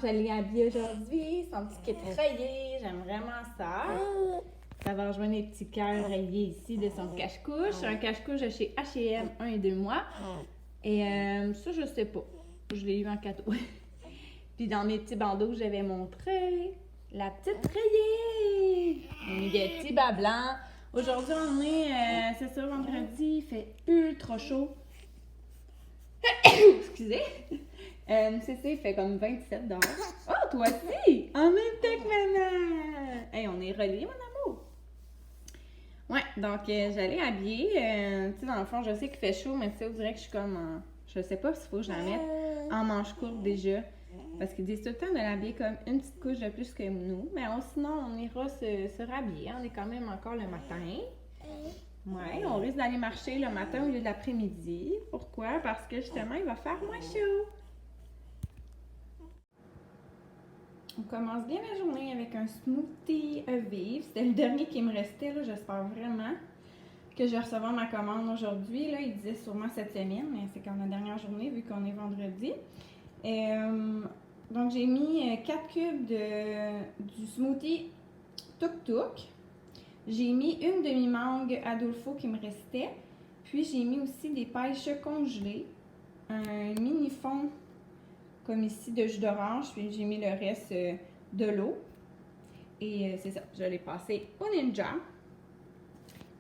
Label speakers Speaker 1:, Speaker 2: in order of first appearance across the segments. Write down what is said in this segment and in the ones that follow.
Speaker 1: je l'ai habillée aujourd'hui. Son petit kit rayé, j'aime vraiment ça. Ça va rejoindre les petits cœurs rayés ici de son cache-couche. Un cache-couche de chez H&M, 1 et 2 mois. Et ça, je sais pas. Je l'ai eu en cadeau. Puis dans mes petits bandeaux, j'avais montré la petite rayée. Une Getty bas blanc. Aujourd'hui, on est, c'est ça, vendredi, il fait ultra chaud. Excusez. C'est ça, il fait comme 27 dehors. Oh, toi aussi! En même temps que maman! Hey, on est reliés, mon amour! Ouais, donc j'allais habiller. Tu sais, dans le fond, je sais qu'il fait chaud, mais tu sais, on dirait que je suis comme en... Je sais pas s'il faut que je la mette en manche courte déjà. Parce qu'ils disent tout le temps de l'habiller comme une petite couche de plus que nous. Mais sinon, on ira se rhabiller. On est quand même encore le matin. Ouais, on risque d'aller marcher le matin au lieu de l'après-midi. Pourquoi? Parce que justement, il va faire moins chaud. On commence bien la journée avec un smoothie à vivre. C'était le dernier qui me restait. J'espère vraiment que je vais recevoir ma commande aujourd'hui. Là, il disait sûrement cette semaine, mais c'est comme la dernière journée vu qu'on est vendredi. Donc, j'ai mis 4 cubes du smoothie Tuk Tuk. J'ai mis une demi-mangue Adolfo qui me restait. Puis, j'ai mis aussi des pêches congelées. Un mini fond comme ici de jus d'orange. Puis, j'ai mis le reste de l'eau. Et c'est ça, je l'ai passé au Ninja.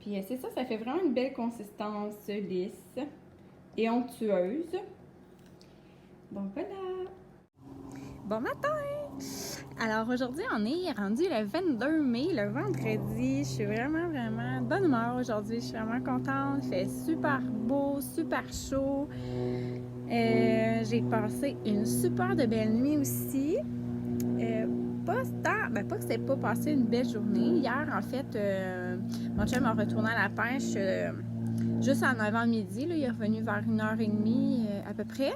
Speaker 1: Puis, c'est ça, ça fait vraiment une belle consistance lisse et onctueuse. Bon, voilà! Bon matin! Alors aujourd'hui, on est rendu le 22 mai, le vendredi. Je suis vraiment de bonne humeur aujourd'hui. Je suis vraiment contente. Il fait super beau, super chaud. J'ai passé une super de belle nuit aussi. Pas que c'est pas passé une belle journée. Hier, en fait, mon chum a retourné à la pêche juste en avant-midi. Il est revenu vers 1h30 à peu près.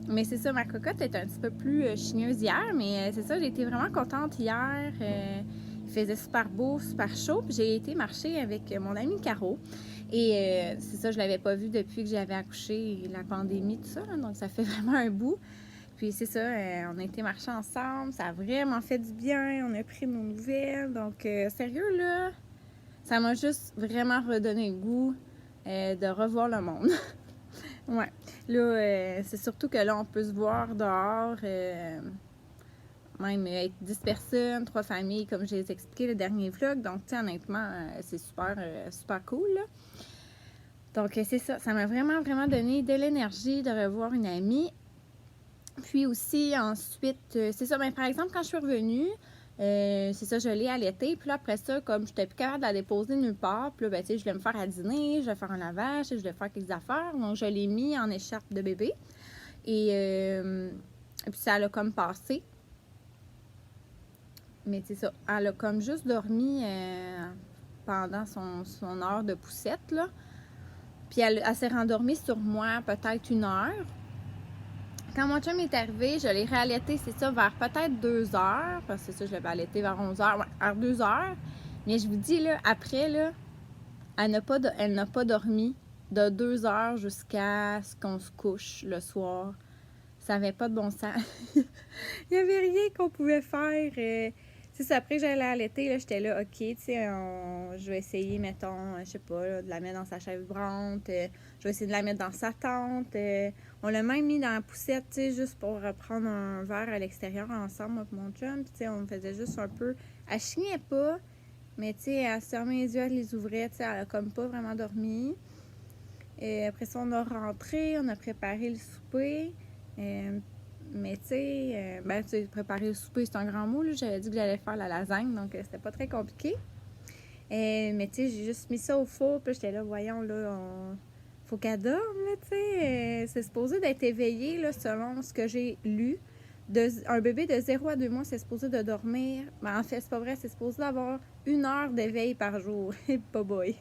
Speaker 1: Mais c'est ça, ma cocotte est un petit peu plus chigneuse hier, mais c'est ça, j'ai été vraiment contente hier. Il faisait super beau, super chaud, puis j'ai été marcher avec mon amie Caro. Et c'est ça, je l'avais pas vue depuis que j'avais accouché, la pandémie, tout ça, là, donc ça fait vraiment un bout. Puis c'est ça, on a été marcher ensemble, ça a vraiment fait du bien, on a pris nos nouvelles. Donc sérieux, là, ça m'a juste vraiment redonné le goût de revoir le monde. Ouais. Là, c'est surtout que là, on peut se voir dehors, même avec 10 personnes, 3 familles, comme je les ai expliqué le dernier vlog. Donc, tu sais, honnêtement, c'est super cool, là. Donc, c'est ça. Ça m'a vraiment donné de l'énergie de revoir une amie. Puis aussi, ensuite, c'est ça. Ben, par exemple, quand je suis revenue, c'est ça, je l'ai allaitée. Puis là, après ça, comme je n'étais plus capable de la déposer nulle part, puis là, ben, tu sais, je voulais me faire à dîner, je voulais faire un lavage, je voulais faire quelques affaires. Donc, je l'ai mis en écharpe de bébé. Et puis, ça l'a comme passé. Mais c'est ça, elle a comme juste dormi pendant son heure de poussette, là. Puis, elle s'est rendormie sur moi peut-être 1 heure. Quand mon chum est arrivé, je l'ai réallaité, c'est ça, vers peut-être 2 heures, parce que c'est ça, je l'avais allaité vers 11 heures, ouais, vers 2 heures. Mais je vous dis, là, après, là, elle n'a pas dormi de 2 heures jusqu'à ce qu'on se couche le soir. Ça n'avait pas de bon sens. Il n'y avait rien qu'on pouvait faire. C'est ça, après que j'allais allaiter, là, j'étais là, OK, tu sais, je vais essayer, mettons, je sais pas, là, de la mettre dans sa chaise vibrante. Je vais essayer de la mettre dans sa tente. On l'a même mis dans la poussette, tu sais, juste pour prendre un verre à l'extérieur ensemble avec mon chum. Puis, tu sais, on faisait juste un peu... Elle chignait pas, mais, tu sais, elle se fermait les yeux, elle les ouvrait, tu sais, elle a comme pas vraiment dormi. Et après ça, on a rentré, on a préparé le souper. Mais tu sais, préparer le souper, c'est un grand mot, là. J'avais dit que j'allais faire la lasagne, donc c'était pas très compliqué. Mais tu sais, j'ai juste mis ça au four, puis j'étais là, voyons, là, faut qu'elle dorme, là, tu sais. C'est supposé d'être éveillé, là, selon ce que j'ai lu. Un bébé de 0 à 2 mois, c'est supposé de dormir. Mais en fait, c'est pas vrai, c'est supposé d'avoir 1 heure d'éveil par jour. Et pas boy.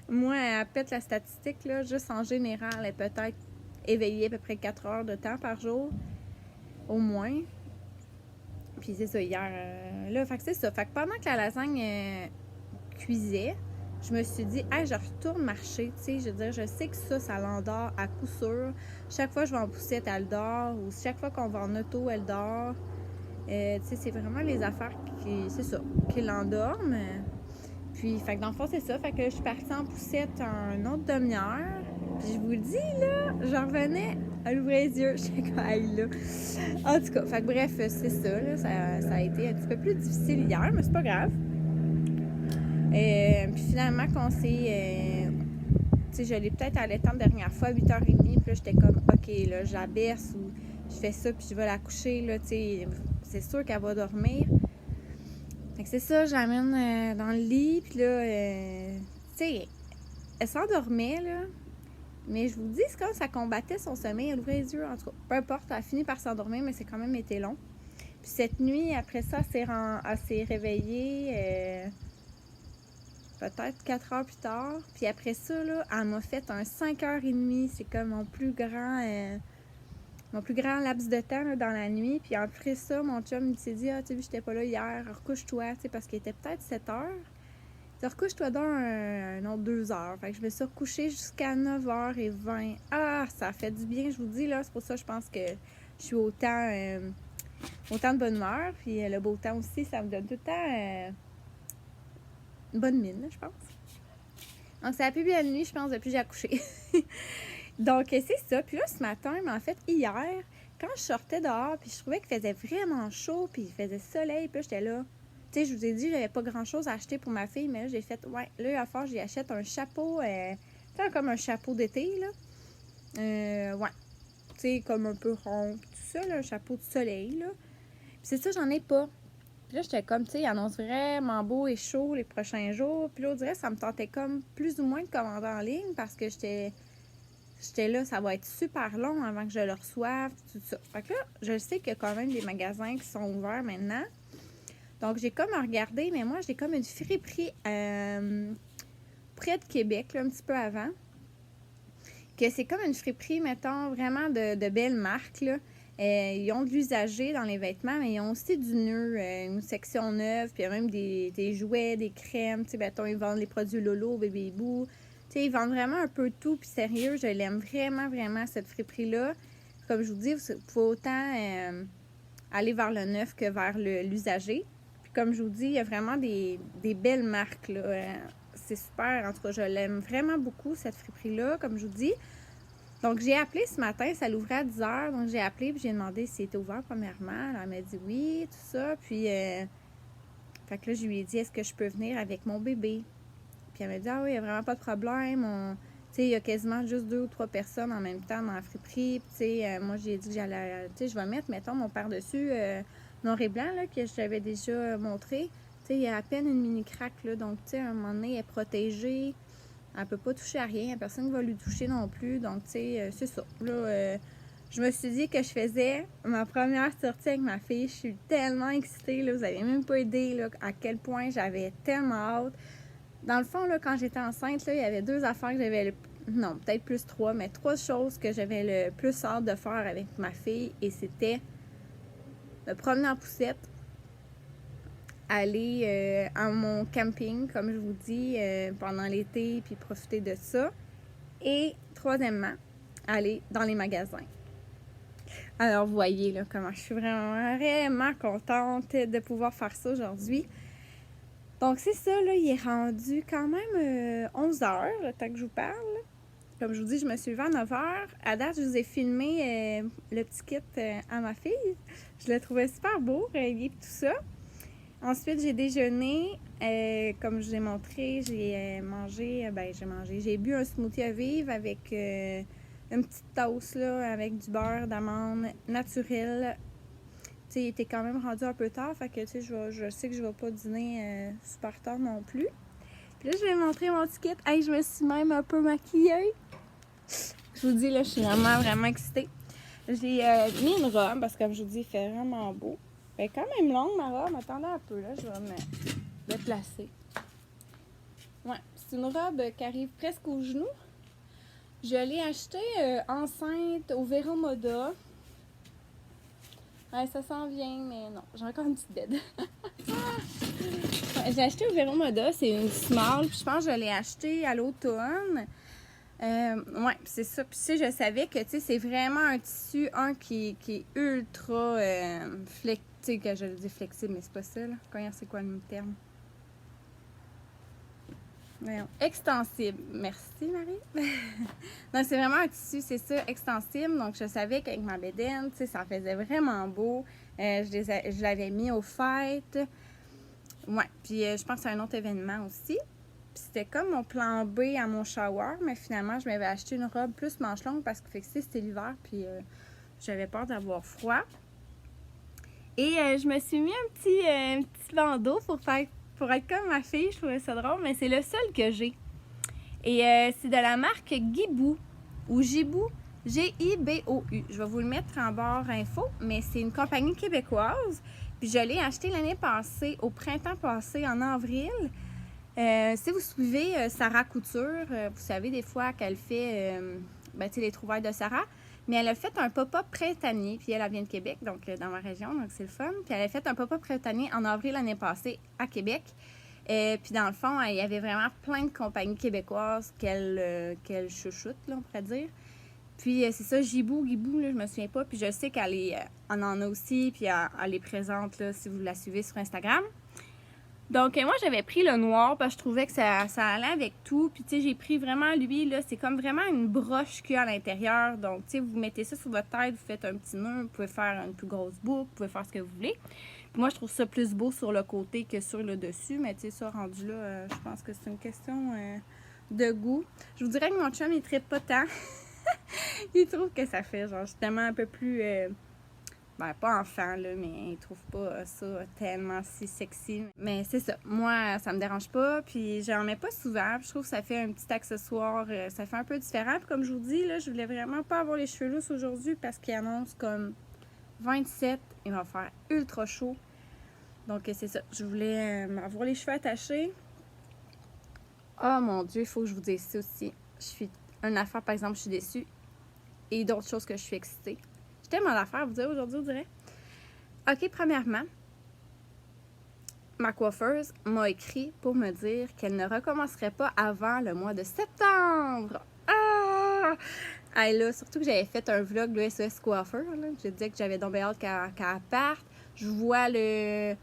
Speaker 1: Moi, elle pète la statistique, là, juste en général, elle est peut-être éveillée à peu près 4 heures de temps par jour, au moins. Puis c'est ça, hier, là, fait que c'est ça. Fait que pendant que la lasagne cuisait, je me suis dit, hey, je retourne marcher, tu sais, je veux dire, je sais que ça l'endort à coup sûr. Chaque fois que je vais en poussette, elle dort, ou chaque fois qu'on va en auto, elle dort. Tu sais, c'est vraiment les affaires c'est ça, qui l'endorment. Puis, fait que dans le fond, c'est ça. Fait que je suis partie en poussette un autre demi-heure. Puis je vous le dis, là, je revenais à l'ouvrir les yeux. J'étais comme, hey, là. En tout cas, fait que bref, c'est ça, là. Ça a été un petit peu plus difficile hier, mais c'est pas grave. Puis finalement, quand c'est... tu sais, je l'ai peut-être allaitée la dernière fois, 8h30. Puis là, j'étais comme, OK, là, je la berce ou je fais ça, puis je vais la coucher, là, tu sais. C'est sûr qu'elle va dormir. Fait que c'est ça, je l'amène dans le lit, puis là, tu sais, elle s'endormait, là. Mais je vous dis, c'est comme ça combattait son sommeil, elle ouvrait les yeux, en tout cas. Peu importe, elle a fini par s'endormir, mais c'est quand même été long. Puis cette nuit, après ça, elle s'est réveillée peut-être 4 heures plus tard. Puis après ça, là, elle m'a fait un 5h30. C'est comme mon plus grand laps de temps là, dans la nuit. Puis après ça, mon chum il s'est dit, ah, tu sais, j'étais pas là hier, recouche-toi, tu sais, parce qu'il était peut-être 7h. Tu recouche-toi dans un autre 2 heures. Fait que je me suis recouchée jusqu'à 9h20. Ah, ça a fait du bien, je vous dis, là. C'est pour ça que je pense que je suis autant de bonne humeur. Puis le beau temps aussi, ça me donne tout le temps une bonne mine, je pense. Donc, ça a pu bien la nuit, je pense, depuis que j'ai accouché. Donc, c'est ça. Puis là, ce matin, mais en fait, hier, quand je sortais dehors, puis je trouvais qu'il faisait vraiment chaud, puis il faisait soleil, puis là, j'étais là. Tu sais, je vous ai dit, j'avais pas grand-chose à acheter pour ma fille, mais là, j'ai fait, ouais, là, à faire, j'y achète un chapeau, comme un chapeau d'été, là. Ouais. Tu sais, comme un peu rond, tout ça, là, un chapeau de soleil, là. Puis c'est ça, j'en ai pas. Puis là, j'étais comme, tu sais, il annonce vraiment beau et chaud les prochains jours. Puis là, on dirait, ça me tentait comme plus ou moins de commander en ligne parce que j'étais là, ça va être super long avant que je le reçoive, tout ça. Fait que là, je sais qu'il y a quand même des magasins qui sont ouverts maintenant. Donc, j'ai comme regardé, mais moi, j'ai comme une friperie près de Québec, là, un petit peu avant. Que c'est comme une friperie, mettons, vraiment de belles marques, là. Ils ont de l'usager dans les vêtements, mais ils ont aussi du nœud, une section neuve, puis il y a même des jouets, des crèmes, tu sais, mettons, ils vendent les produits Lolo, Bébé Boo. Tu sais, ils vendent vraiment un peu de tout, puis sérieux, je l'aime vraiment, vraiment, cette friperie-là. Comme je vous dis, il faut autant aller vers le neuf que vers l'usager. Puis comme je vous dis, il y a vraiment des belles marques, là. C'est super, en tout cas, je l'aime vraiment beaucoup, cette friperie-là, comme je vous dis. Donc, j'ai appelé ce matin, ça l'ouvrait à 10h, donc j'ai appelé, puis j'ai demandé si c'était ouvert premièrement. Elle m'a dit oui, tout ça, puis fait que là, je lui ai dit, est-ce que je peux venir avec mon bébé? Puis elle m'a dit, ah oui, il n'y a vraiment pas de problème. Tu sais, il y a quasiment juste 2 ou 3 personnes en même temps dans la friperie. Puis, tu sais, moi, j'ai dit que j'allais, tu sais, je vais mettre, mettons, mon par-dessus noir et blanc, là, que je t'avais déjà montré. Tu sais, il y a à peine une mini craque, là. Donc, tu sais, à un moment donné, elle est protégée. Elle peut pas toucher à rien. Il n'y a personne qui va lui toucher non plus. Donc, tu sais, c'est ça. Là, je me suis dit que je faisais ma première sortie avec ma fille. Je suis tellement excitée, là. Vous n'avez même pas idée, là, à quel point j'avais tellement hâte. Dans le fond, là, quand j'étais enceinte, là, il y avait 2 affaires que j'avais non, peut-être plus 3, mais 3 choses que j'avais le plus hâte de faire avec ma fille. Et c'était me promener en poussette, aller à mon camping, comme je vous dis, pendant l'été, puis profiter de ça. Et troisièmement, aller dans les magasins. Alors, vous voyez là, comment je suis vraiment contente de pouvoir faire ça aujourd'hui. Donc, c'est ça, là, il est rendu quand même 11h, le temps que je vous parle. Comme je vous dis, je me suis levée à 9h. À date, je vous ai filmé le petit kit à ma fille. Je le trouvais super beau, relié et tout ça. Ensuite, j'ai déjeuné. Comme je vous ai montré, j'ai j'ai bu un smoothie à vivre avec une petite toast là, avec du beurre d'amande naturel. Tu sais, il était quand même rendu un peu tard, fait que tu sais, je sais que je vais pas dîner super tard non plus. Puis là, je vais montrer mon petit kit. Hey, je me suis même un peu maquillée. Je vous dis, là, je suis vraiment, vraiment excitée. J'ai mis une robe, parce que comme je vous dis, il fait vraiment beau. Elle est quand même longue, ma robe. Attendez un peu, là, je vais me déplacer. Ouais, c'est une robe qui arrive presque aux genoux. Je l'ai achetée enceinte au Vero Moda. Ouais, ça s'en vient, mais non, j'ai encore une petite bed. Ouais, j'ai acheté au Vero Moda, c'est une small, puis je pense que je l'ai acheté à l'automne. Ouais, c'est ça. Puis tu sais, je savais que, tu sais, c'est vraiment un tissu, qui est ultra flexible. Tu sais, que je le dis flexible, mais c'est pas ça, là. C'est quoi le terme? Voyons. Extensible. Merci, Marie. Donc, c'est vraiment un tissu, c'est ça, extensible. Donc, je savais qu'avec ma bédaine, tu sais, ça faisait vraiment beau. Je l'avais mis aux fêtes. Ouais, puis je pense que c'est un autre événement aussi. Puis c'était comme mon plan B à mon shower, mais finalement, je m'avais acheté une robe plus manche longue parce que c'était l'hiver, puis j'avais peur d'avoir froid. Et je me suis mis un petit bandeau pour être comme ma fille. Je trouvais ça drôle, mais c'est le seul que j'ai. Et c'est de la marque Gibou ou Gibou, G-I-B-O-U. Je vais vous le mettre en barre info, mais c'est une compagnie québécoise. Puis je l'ai acheté l'année passée, au printemps passé, en avril. Si vous suivez Sarah Couture, vous savez des fois qu'elle fait les trouvailles de Sarah. Mais elle a fait un pop-up printanier, puis elle vient de Québec, donc dans ma région, donc c'est le fun. Puis elle a fait un pop-up printanier en avril l'année passée à Québec. Puis dans le fond, il y avait vraiment plein de compagnies québécoises qu'elle chouchoute, là, on pourrait dire. Puis c'est ça, Gibou, là, je me souviens pas. Puis je sais qu'elle en a aussi, puis elle est présente là, si vous la suivez sur Instagram. Donc, moi, j'avais pris le noir parce que je trouvais que ça allait avec tout. Puis, tu sais, j'ai pris vraiment lui, là, c'est comme vraiment une broche qu'il y a à l'intérieur. Donc, tu sais, vous mettez ça sur votre tête, vous faites un petit nœud, vous pouvez faire une plus grosse boucle, vous pouvez faire ce que vous voulez. Puis moi, je trouve ça plus beau sur le côté que sur le dessus. Mais, tu sais, ça, rendu là, je pense que c'est une question de goût. Je vous dirais que mon chum, il trippe pas tant. Il trouve que ça fait, genre, justement, un peu plus... pas enfant, là, mais ils trouvent pas ça tellement si sexy. Mais c'est ça. Moi, ça me dérange pas. Puis j'en mets pas souvent. Puis je trouve que ça fait un petit accessoire. Ça fait un peu différent. Puis comme je vous dis, là, je voulais vraiment pas avoir les cheveux lousses aujourd'hui parce qu'il annonce comme 27. Il va faire ultra chaud. Donc c'est ça. Je voulais avoir les cheveux attachés. Oh mon Dieu, il faut que je vous dise ça aussi. Je suis une affaire, par exemple, je suis déçue. Et d'autres choses que je suis excitée. J'ai tellement d'affaires à vous dire aujourd'hui, on dirait. OK, premièrement, ma coiffeuse m'a écrit pour me dire qu'elle ne recommencerait pas avant le mois de septembre. Ah! Hey, là, surtout que j'avais fait un vlog de SOS Coiffeur. Là. Je disais que j'avais donc hâte qu'elle parte. Je vois le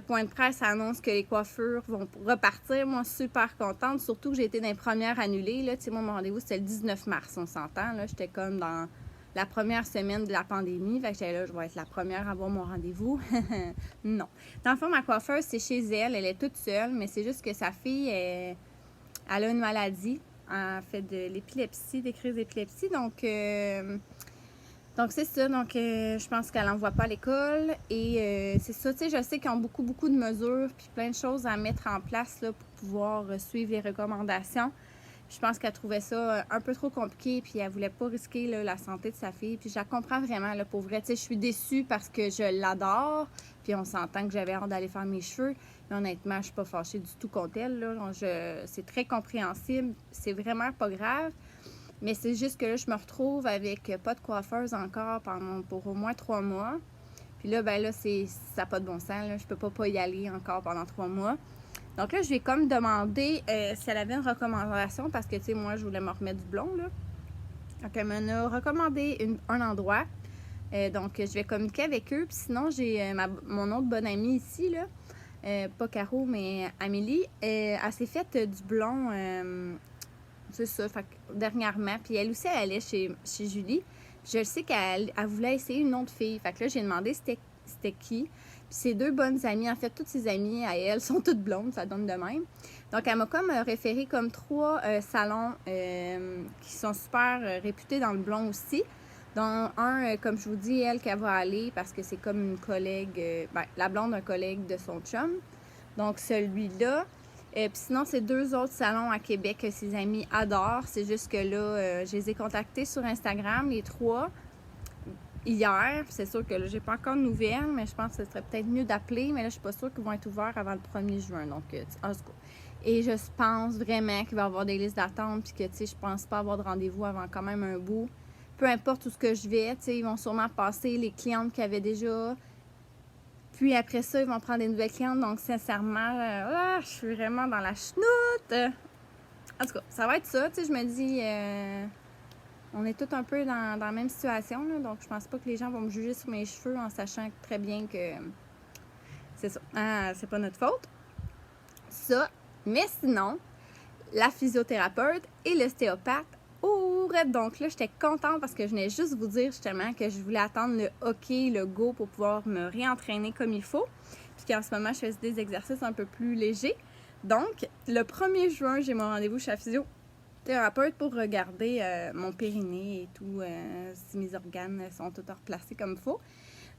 Speaker 1: point de presse annonce que les coiffures vont repartir. Moi, super contente. Surtout que j'ai été dans les premières annulées. Là. Tu sais, moi, mon rendez-vous, c'était le 19 mars, on s'entend. Là. J'étais comme dans la première semaine de la pandémie. Fait que j'étais là, je vais être la première à avoir mon rendez-vous. Non. Dans le fond, ma coiffeuse, c'est chez elle. Elle est toute seule, mais c'est juste que sa fille, elle a une maladie. Elle fait de l'épilepsie, des crises d'épilepsie. Donc c'est ça. Donc, je pense qu'elle n'envoie pas à l'école. Et c'est ça, tu sais, je sais qu'ils ont beaucoup de mesures puis plein de choses à mettre en place là, pour pouvoir suivre les recommandations. Je pense qu'elle trouvait ça un peu trop compliqué, puis elle voulait pas risquer là, la santé de sa fille. Puis je la comprends vraiment, là, pour vrai. Tu sais, je suis déçue parce que je l'adore, puis on s'entend que j'avais hâte d'aller faire mes cheveux. Mais honnêtement, je suis pas fâchée du tout contre elle, là. C'est très compréhensible. C'est vraiment pas grave. Mais c'est juste que là, je me retrouve avec pas de coiffeuse encore pour au moins 3 mois. Puis là, ben là, ça n'a pas de bon sens, là. Je peux pas y aller encore pendant 3 mois. Donc là, je vais comme demander si elle avait une recommandation parce que, tu sais, moi, je voulais me remettre du blond, là. Donc, elle m'en a recommandé un endroit. Donc, je vais communiquer avec eux. Puis sinon, j'ai mon autre bonne amie ici, là. Pas Caro, mais Amélie. Elle s'est faite du blond, c'est ça, fait que, dernièrement. Puis elle aussi, elle allait chez Julie. Puis je sais qu'elle voulait essayer une autre fille. Fait que là, j'ai demandé c'était qui. Puis ses 2 bonnes amies, en fait, toutes ses amies à elle sont toutes blondes, ça donne de même. Donc, elle m'a comme référé comme 3 salons qui sont super réputés dans le blond aussi. Dont un, comme je vous dis, elle, qu'elle va aller parce que c'est comme une collègue, la blonde d'un collègue de son chum. Donc, celui-là. Puis sinon, c'est 2 autres salons à Québec que ses amis adorent. C'est juste que là, je les ai contactés sur Instagram, les 3. Hier, c'est sûr que là, j'ai pas encore de nouvelles, mais je pense que ce serait peut-être mieux d'appeler, mais là, je suis pas sûre qu'ils vont être ouverts avant le 1er juin, donc, en tout cas. Et je pense vraiment qu'il va y avoir des listes d'attente, puis que, tu sais, je pense pas avoir de rendez-vous avant quand même un bout. peu importe où ce que je vais, tu sais, ils vont sûrement passer les clientes qu'il y avait déjà. Puis après ça, ils vont prendre des nouvelles clientes. Donc, sincèrement, je suis vraiment dans la chenoute. En tout cas, ça va être ça. Tu sais, je me dis, on est tous un peu dans la même situation. Là, donc, je pense pas que les gens vont me juger sur mes cheveux en sachant très bien que c'est ça. C'est pas notre faute. Ça. Mais sinon, la physiothérapeute et l'ostéopathe ouvrent. Donc là, j'étais contente parce que je venais juste vous dire justement que je voulais attendre le OK, le go pour pouvoir me réentraîner comme il faut. Puis qu'en ce moment, je faisais des exercices un peu plus légers. Donc, le 1er juin, j'ai mon rendez-vous chez la physiothérapeute pour regarder mon périnée et tout, si mes organes sont tous replacés comme il faut.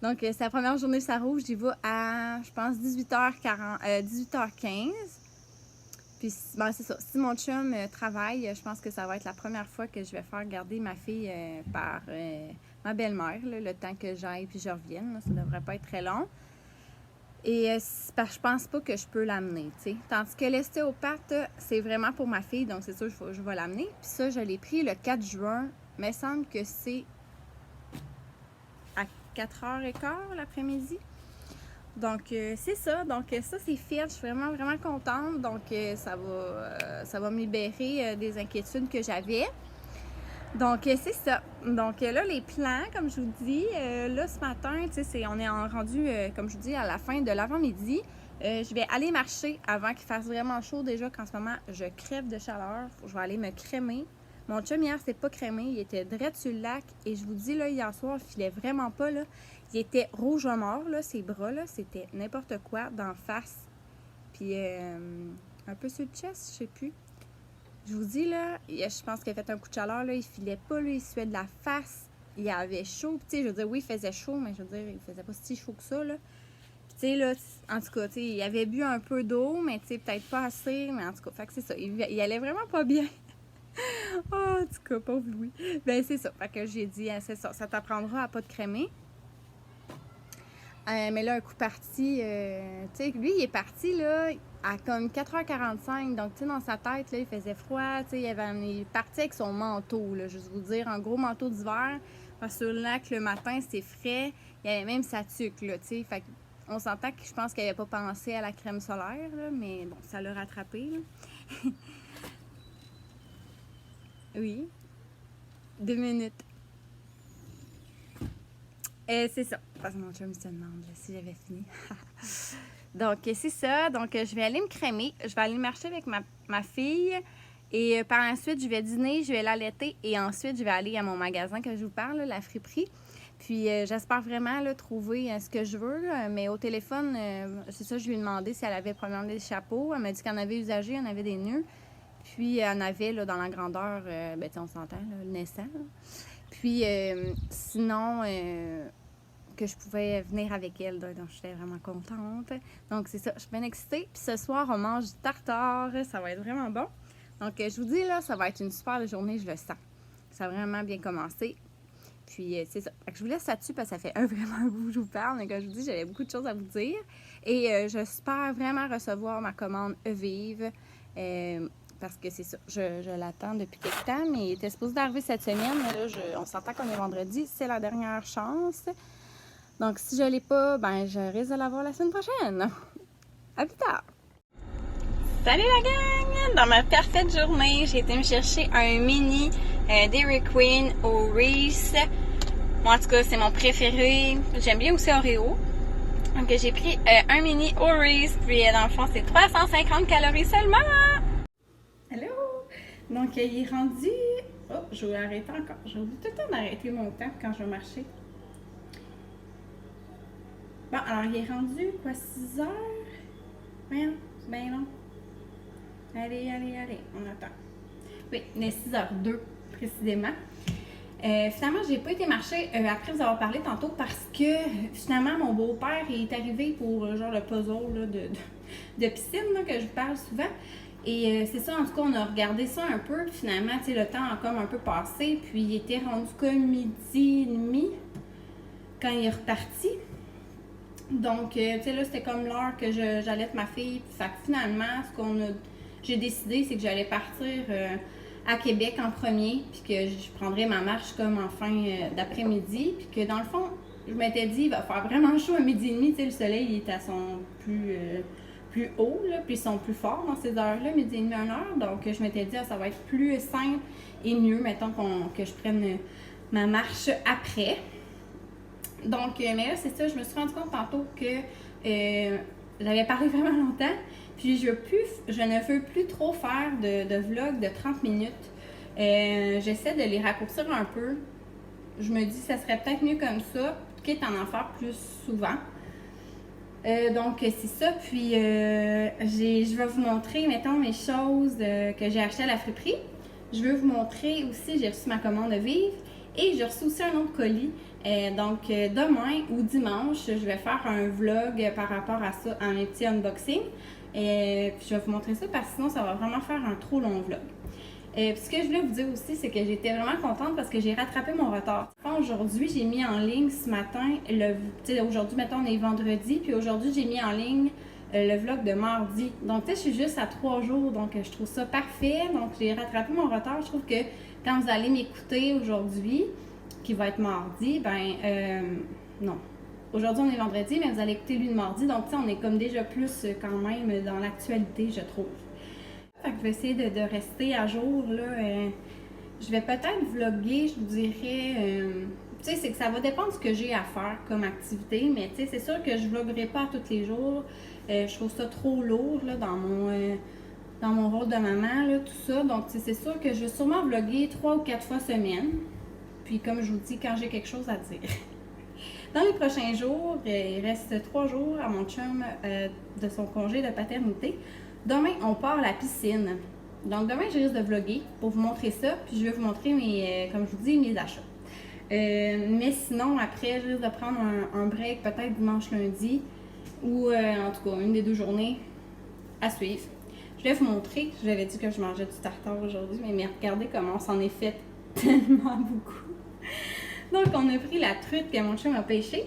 Speaker 1: Donc, c'est la première journée ça roule. J'y vais à, je pense, 18h15. Puis, ben, c'est ça. Si mon chum travaille, je pense que ça va être la première fois que je vais faire garder ma fille par ma belle-mère, le temps que j'aille puis je revienne. Là, ça devrait pas être très long. Et je pense pas que je peux l'amener, tu sais. Tandis que l'ostéopathe, c'est vraiment pour ma fille, donc c'est sûr je vais l'amener. Puis ça, je l'ai pris le 4 juin. Il me semble que c'est à 4h15 l'après-midi. Donc, c'est ça. Donc, ça, c'est fait. Je suis vraiment, vraiment contente. Donc, ça va me libérer des inquiétudes que j'avais. Donc, c'est ça. Donc, là, les plans, comme je vous dis, là, ce matin, tu sais, on est rendu, comme je vous dis, à la fin de l'avant-midi. Je vais aller marcher avant qu'il fasse vraiment chaud. Déjà qu'en ce moment, je crève de chaleur. Je vais aller me crémer. Mon chum, hier, c'était pas crémé. Il était direct sur le lac. Et je vous dis, là, hier soir, il filait vraiment pas, là. Il était rouge mort, là, ses bras, là, c'était n'importe quoi d'en face. Puis un peu sur le chest, je sais plus. Je vous dis, là, je pense qu'il a fait un coup de chaleur, là, il filait pas, là, il suait de la face. Il avait chaud, tu sais, je veux dire, oui, il faisait chaud, mais je veux dire, il faisait pas si chaud que ça, là. Puis, tu sais, là, en tout cas, tu sais, il avait bu un peu d'eau, mais tu sais, peut-être pas assez, mais en tout cas, fait que c'est ça, il allait vraiment pas bien. Oh, en tout cas, pauvre Louis. Ben, c'est ça, fait que j'ai dit, c'est ça, ça t'apprendra à pas te crémer. Mais là, un coup parti, tu sais, lui, il est parti, là, à comme 4h45. Donc, tu sais, dans sa tête, là, il faisait froid. Tu sais, il est parti avec son manteau, là, juste vous dire, un gros manteau d'hiver. Parce que sur le lac, le matin, c'est frais. Il y avait même sa tuque, là, tu sais. Fait qu'on s'entend que je pense qu'il n'avait pas pensé à la crème solaire, là, mais bon, ça l'a rattrapé, là. Oui. 2 minutes. C'est ça. Parce que mon chum se demande là, si j'avais fini. Donc, c'est ça. Donc, je vais aller me crémer. Je vais aller marcher avec ma fille. Et par la suite, je vais dîner, je vais l'allaiter. Et ensuite, je vais aller à mon magasin que je vous parle, là, la friperie. Puis, j'espère vraiment là, trouver ce que je veux. Mais au téléphone, c'est ça, je lui ai demandé si elle avait probablement des chapeaux. Elle m'a dit qu'elle en avait usagé, elle en avait des nœuds. Puis, elle en avait là, dans la grandeur, ben, on s'entend, là, le naissant. Là. Puis, sinon, que je pouvais venir avec elle. Donc, j'étais vraiment contente. Donc, c'est ça. Je suis bien excitée. Puis, ce soir, on mange du tartare. Ça va être vraiment bon. Donc, je vous dis, là, ça va être une super journée. Je le sens. Ça a vraiment bien commencé. Puis, c'est ça. Fait que je vous laisse là-dessus parce que ça fait vraiment un bout que je vous parle. Mais comme je vous dis, j'avais beaucoup de choses à vous dire. Et j'espère vraiment recevoir ma commande Evive. Parce que c'est ça, je l'attends depuis quelque temps, mais il était supposé d'arriver cette semaine. Mais là, on s'entend qu'on est vendredi, c'est la dernière chance. Donc, si je ne l'ai pas, ben, je risque de l'avoir la semaine prochaine. À plus tard! Salut la gang! Dans ma parfaite journée, j'ai été me chercher un mini Dairy Queen au Reese. Moi, en tout cas, c'est mon préféré. J'aime bien aussi Oreo. Donc, j'ai pris un mini au Reese. Puis, dans le fond, c'est 350 calories seulement! Allô? Donc, il est rendu... Oh, je vais arrêter encore. J'ai oublié tout le temps d'arrêter mon temps quand je vais marcher. Bon, alors, il est rendu, quoi, 6 heures? Voyons, c'est bien long. Allez, on attend. Oui, il est 6h02, précisément. Finalement, j'ai pas été marcher après vous avoir parlé tantôt parce que, finalement, mon beau-père est arrivé pour, genre, le puzzle là, de piscine là, que je vous parle souvent. Et c'est ça, en tout cas, on a regardé ça un peu, puis finalement, tu sais, le temps a comme un peu passé, puis il était rendu comme 12h30 quand il est reparti. Donc, tu sais, là, c'était comme l'heure que j'allaite ma fille, fait que finalement, j'ai décidé, c'est que j'allais partir à Québec en premier, puis que je prendrais ma marche comme en fin d'après-midi, puis que dans le fond, je m'étais dit, il va faire vraiment chaud à midi et demi, tu sais, le soleil il est à son plus haut, là, puis ils sont plus forts dans ces heures-là, midi et demi, 1 heure, donc je m'étais dit, ça va être plus simple et mieux, mettons, que je prenne ma marche après. Donc, mais là, c'est ça, je me suis rendu compte tantôt que j'avais parlé vraiment longtemps, puis je ne veux plus trop faire de vlog de 30 minutes. J'essaie de les raccourcir un peu. Je me dis que ça serait peut-être mieux comme ça, quitte à en faire plus souvent. Donc, c'est ça. Puis, je vais vous montrer, mettons, mes choses que j'ai achetées à la friperie. Je veux vous montrer aussi, j'ai reçu ma commande de vivres et j'ai reçu aussi un autre colis. Donc, demain ou dimanche, je vais faire un vlog par rapport à ça, un petit unboxing. Puis, je vais vous montrer ça parce que sinon, ça va vraiment faire un trop long vlog. Puis ce que je voulais vous dire aussi, c'est que j'étais vraiment contente parce que j'ai rattrapé mon retard. Aujourd'hui, j'ai mis en ligne ce matin, aujourd'hui, mettons, on est vendredi, puis aujourd'hui, j'ai mis en ligne le vlog de mardi. Donc, tu sais, je suis juste à 3 jours, donc je trouve ça parfait. Donc, j'ai rattrapé mon retard. Je trouve que quand vous allez m'écouter aujourd'hui, qui va être mardi, non. Aujourd'hui, on est vendredi, mais vous allez écouter lui le mardi. Donc, tu sais, on est comme déjà plus quand même dans l'actualité, je trouve. Fait que je vais essayer de rester à jour, là. Je vais peut-être vlogger, je vous dirais... tu sais, c'est que ça va dépendre de ce que j'ai à faire comme activité, mais tu sais, c'est sûr que je vloggerai pas tous les jours. Je trouve ça trop lourd, là, dans mon rôle de maman, là, tout ça. Donc, c'est sûr que je vais sûrement vlogger 3 ou 4 fois semaine. Puis, comme je vous dis, quand j'ai quelque chose à dire. Dans les prochains jours, il reste 3 jours à mon chum de son congé de paternité. Demain, on part à la piscine. Donc, demain, je risque de vlogger pour vous montrer ça. Puis, je vais vous montrer, comme je vous dis, mes achats. Mais sinon, après, je risque de prendre un break, peut-être dimanche, lundi. Ou, en tout cas, une des 2 journées à suivre. Je vais vous montrer. Je vous avais dit que je mangeais du tartare aujourd'hui. Mais regardez comment on s'en est fait tellement beaucoup. Donc, on a pris la truite que mon chum a pêchée.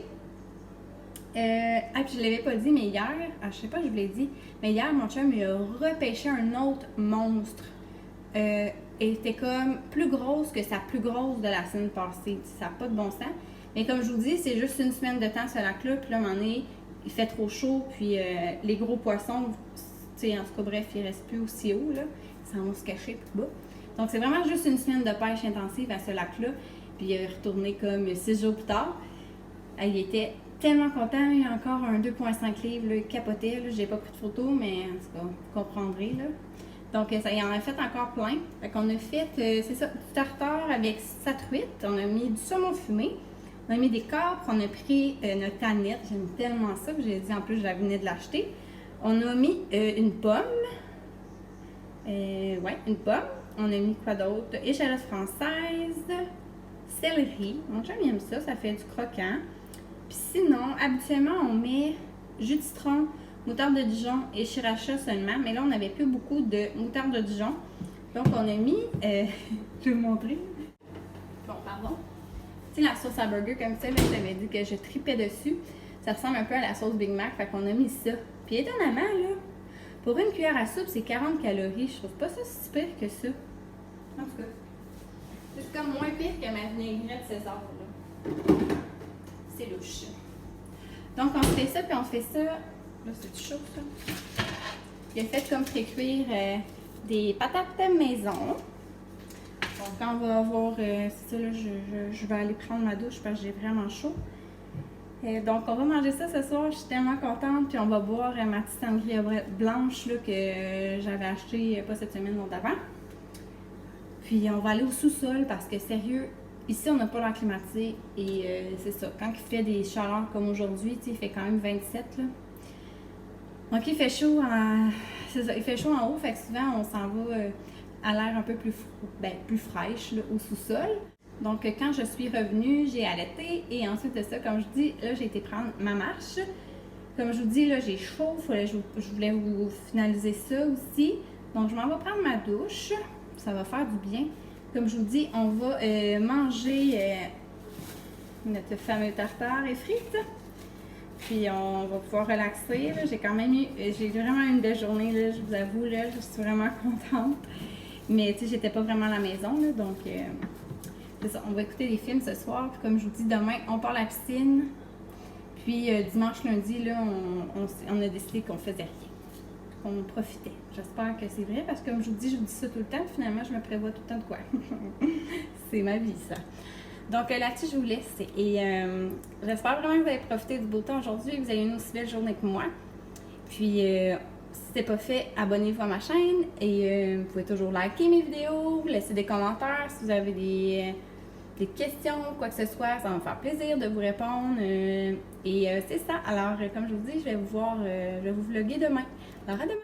Speaker 1: Puis je l'avais pas dit, mais hier, je sais pas, je vous l'ai dit, mais hier, mon chum il a repêché un autre monstre. Elle était comme plus grosse que sa plus grosse de la semaine passée. Ça n'a pas de bon sens. Mais comme je vous dis, c'est juste une semaine de temps ce lac-là. Puis là, à un moment donné, il fait trop chaud. Puis les gros poissons, tu sais, en tout cas, bref, ils restent plus aussi haut, là. Ils s'en vont se cacher plus bas. Donc, c'est vraiment juste une semaine de pêche intensive à ce lac-là. Puis il est retourné comme 6 jours plus tard. Il était tellement content, il y a encore un 2,5 livres, là, il capotait, j'ai pas pris de photos, mais en tout cas, vous comprendrez, là. Donc, ça y en a fait encore plein. Fait qu'on a fait, c'est ça, du tartare avec sa truite, on a mis du saumon fumé, on a mis des capres, on a pris notre tanette, j'aime tellement ça, j'ai dit en plus, je la venais de l'acheter. On a mis une pomme, une pomme, on a mis quoi d'autre? Échalote française, céleri, mon chum aime ça, ça fait du croquant. Puis sinon, habituellement, on met jus de citron, moutarde de Dijon et sriracha seulement. Mais là, on n'avait plus beaucoup de moutarde de Dijon. Donc, on a mis... je vais vous montrer. Bon, pardon. Tu sais, la sauce à burger, comme ça, là, je t'avais dit que je tripais dessus. Ça ressemble un peu à la sauce Big Mac, fait qu'on a mis ça. Puis étonnamment, là, pour une cuillère à soupe, c'est 40 calories. Je trouve pas ça si pire que ça. En tout cas, c'est comme moins pire que ma vinaigrette César, là. C'est louche. Donc, on fait ça, puis on fait ça. Là, c'est chaud, ça. Il a fait comme pré-cuire des patates maison. Donc, quand on va avoir. C'est ça, là, je vais aller prendre ma douche parce que j'ai vraiment chaud. Donc, on va manger ça ce soir. Je suis tellement contente. Puis, on va boire ma petite sangria blanche là, que j'avais achetée pas cette semaine, l'autre d'avant. Puis, on va aller au sous-sol parce que, sérieux, ici, on n'a pas l'air climatisé et c'est ça. Quand il fait des chaleurs comme aujourd'hui, il fait quand même 27. Là. Donc, il fait chaud c'est ça, il fait chaud en haut, fait que souvent, on s'en va à l'air un peu plus fraîche là, au sous-sol. Donc, quand je suis revenue, j'ai allaité et ensuite de ça, comme je dis, là, j'ai été prendre ma marche. Comme je vous dis, là, j'ai chaud, je voulais vous finaliser ça aussi. Donc, je m'en vais prendre ma douche. Ça va faire du bien. Comme je vous dis, on va manger notre fameux tartare et frites. Puis on va pouvoir relaxer. J'ai vraiment eu une belle journée, là, je vous avoue, là, je suis vraiment contente. Mais tu sais, j'étais pas vraiment à la maison, là, donc c'est ça. On va écouter des films ce soir. Puis comme je vous dis, demain, on part à la piscine. Puis dimanche, lundi, là, on a décidé qu'on faisait rien. Qu'on profitait. J'espère que c'est vrai parce que comme je vous dis ça tout le temps. Finalement, je me prévois tout le temps de quoi. C'est ma vie, ça. Donc là-dessus, je vous laisse. Et j'espère vraiment que vous avez profité du beau temps aujourd'hui et que vous avez une aussi belle journée que moi. Puis, si ce n'est pas fait, abonnez-vous à ma chaîne et vous pouvez toujours liker mes vidéos, laisser des commentaires si vous avez des questions, quoi que ce soit. Ça va me faire plaisir de vous répondre. Et c'est ça. Alors, comme je vous dis, je vais vous vlogger demain. Alors, à demain!